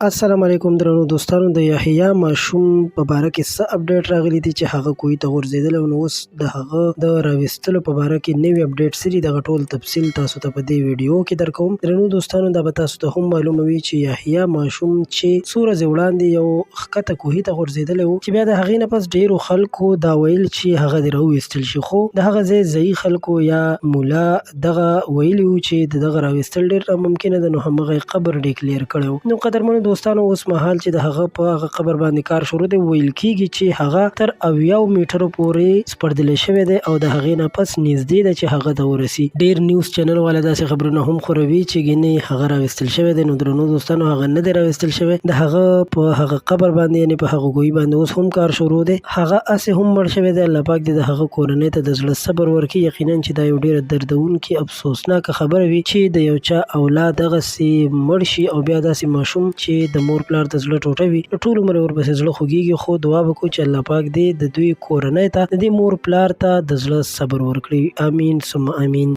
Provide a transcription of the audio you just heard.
السلام علیکم درنو دوستانو. د یحیی ماشوم په باره کې څه اپډیټ راغلی دی چې هغه کوهي ته غورځېدلی او نو اوس د هغه د راویستلو په باره کې نوي اپډیټ څه دي دغه ټول تفصیل تاسو ته په دې ویډیو کې درکوم. درنو دوستانو دا به تاسو ته هم معلوموي چې یحیی ماشوم چې څو ورځې وړاندې یو ښکته کوهي ته غورځېدلی و چې بیا د هغې نه پس ډېرو خلکو دا ویل چې هغه دې راوویستل شي، خو د هغه ځای ځایي خلکو یا مولا دغه ویلي وو چې د دغه راویستل ډېر ناممکنه ده، نو همغه یې قبر ډیکلیر کړی و. نو قدرمنو دوستانو اوس مهال چې د هغه په هغه قبر باندې کار شروع دی، ویل کېږي چې هغه تر 80 میټرو پورې سپړدلی شوی دی او د هغې نه پس نږدې ده چې هغه ته ورسي. ډېر نیوز چینل والا داسې خبرونه هم خوروي چې ګینې هغه راویستل شوی دی. نو درنو دوستانو هغه نه دی راویستل شوی، د هغه په هغه قبر باندې یعنې په هغه کوهي باندې اوس هم کار شروع دی. هغه هسې هم مړ شوی دی. الله پاک دې د هغه کورنۍ ته د زړه صبر ورکړي. یقینا چې دا یو ډېره دردونکې افسوسناکه خبره وي چې د یو چا اولاد دغسې مړ شي او بیا داسې ماشوم چې د مور پلار د زړه ټوټه وي، نو ټول عمر یې ورپسې زړه خوږېږي. خو دعا به کوو چې الله پاک دې د دوی کورنۍ ته د دې مور پلار ته د زړه صبر ورکړي. امین ثم امین.